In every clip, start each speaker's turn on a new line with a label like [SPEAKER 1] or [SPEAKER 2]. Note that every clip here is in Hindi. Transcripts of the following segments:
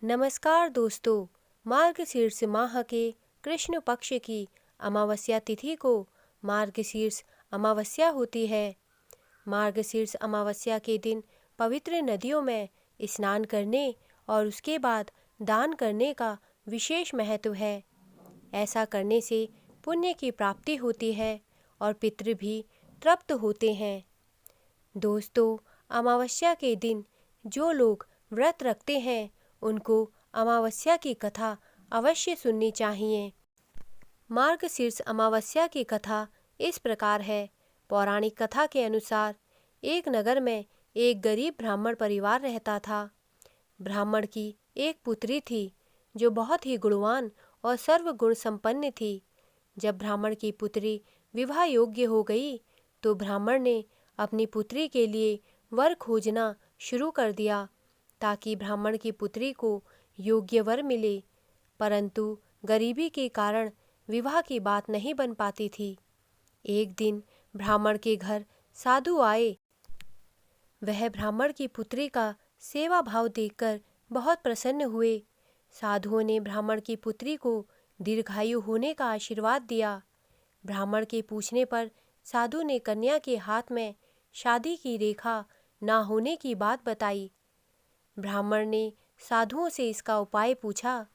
[SPEAKER 1] नमस्कार दोस्तों। मार्गशीर्ष माह के कृष्ण पक्ष की अमावस्या तिथि को मार्गशीर्ष अमावस्या होती है। मार्गशीर्ष अमावस्या के दिन पवित्र नदियों में स्नान करने और उसके बाद दान करने का विशेष महत्व है। ऐसा करने से पुण्य की प्राप्ति होती है और पितृ भी तृप्त होते हैं। दोस्तों, अमावस्या के दिन जो लोग व्रत रखते हैं उनको अमावस्या की कथा अवश्य सुननी चाहिए। मार्गशीर्ष अमावस्या की कथा इस प्रकार है। पौराणिक कथा के अनुसार एक नगर में एक गरीब ब्राह्मण परिवार रहता था। ब्राह्मण की एक पुत्री थी जो बहुत ही गुणवान और सर्वगुण संपन्न थी। जब ब्राह्मण की पुत्री विवाह योग्य हो गई तो ब्राह्मण ने अपनी पुत्री के लिए वर खोजना शुरू कर दिया ताकि ब्राह्मण की पुत्री को योग्य वर मिले, परंतु गरीबी के कारण विवाह की बात नहीं बन पाती थी। एक दिन ब्राह्मण के घर साधु आए। वह ब्राह्मण की पुत्री का सेवा भाव देखकर बहुत प्रसन्न हुए। साधुओं ने ब्राह्मण की पुत्री को दीर्घायु होने का आशीर्वाद दिया। ब्राह्मण के पूछने पर साधु ने कन्या के हाथ में शादी की रेखा ना होने की बात बताई। ब्राह्मण ने साधुओं से इसका उपाय पूछा।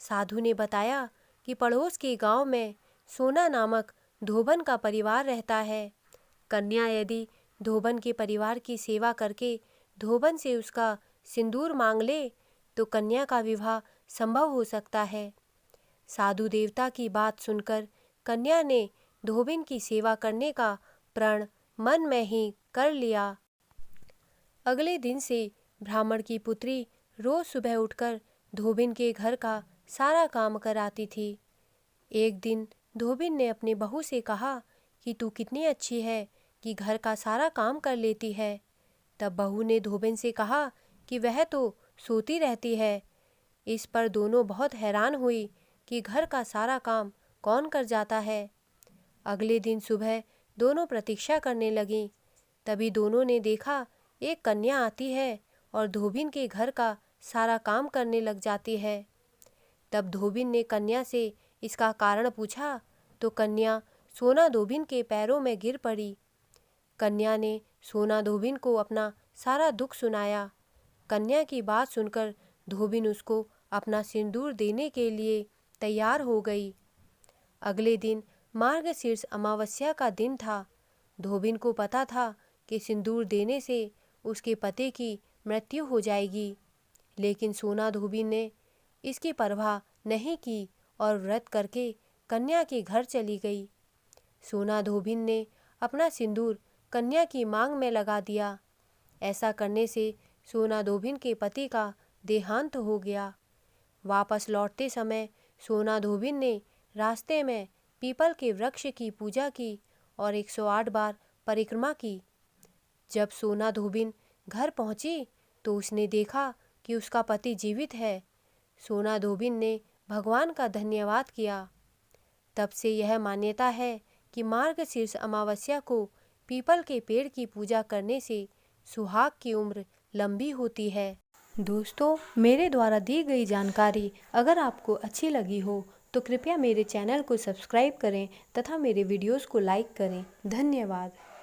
[SPEAKER 1] साधु ने बताया कि पड़ोस के गांव में सोना नामक धोबन का परिवार रहता है। कन्या यदि धोबन के परिवार की सेवा करके धोबन से उसका सिंदूर मांग ले तो कन्या का विवाह संभव हो सकता है। साधु देवता की बात सुनकर कन्या ने धोबिन की सेवा करने का प्रण मन में ही कर लिया। अगले दिन से ब्राह्मण की पुत्री रोज सुबह उठकर धोबिन के घर का सारा काम कराती थी। एक दिन धोबिन ने अपनी बहू से कहा कि तू कितनी अच्छी है कि घर का सारा काम कर लेती है। तब बहू ने धोबिन से कहा कि वह तो सोती रहती है। इस पर दोनों बहुत हैरान हुई कि घर का सारा काम कौन कर जाता है। अगले दिन सुबह दोनों प्रतीक्षा करने लगीं। तभी दोनों ने देखा एक कन्या आती है और धोबिन के घर का सारा काम करने लग जाती है। तब धोबिन ने कन्या से इसका कारण पूछा तो कन्या सोना धोबिन के पैरों में गिर पड़ी। कन्या ने सोना धोबिन को अपना सारा दुख सुनाया। कन्या की बात सुनकर धोबिन उसको अपना सिंदूर देने के लिए तैयार हो गई। अगले दिन मार्गशीर्ष अमावस्या का दिन था। धोबिन को पता था कि सिंदूर देने से उसके पति की मृत्यु हो जाएगी, लेकिन सोना धोबिन ने इसकी परवाह नहीं की और व्रत करके कन्या के घर चली गई। सोना धोबिन ने अपना सिंदूर कन्या की मांग में लगा दिया। ऐसा करने से सोना धोबिन के पति का देहांत हो गया। वापस लौटते समय सोना धोबिन ने रास्ते में पीपल के वृक्ष की पूजा की और 108 बार परिक्रमा की। जब सोना धोबिन घर पहुंची तो उसने देखा कि उसका पति जीवित है। सोना धोबिन ने भगवान का धन्यवाद किया। तब से यह मान्यता है कि मार्गशीर्ष अमावस्या को पीपल के पेड़ की पूजा करने से सुहाग की उम्र लंबी होती है। दोस्तों, मेरे द्वारा दी गई जानकारी अगर आपको अच्छी लगी हो तो कृपया मेरे चैनल को सब्सक्राइब करें तथा मेरे वीडियोस को लाइक करें। धन्यवाद।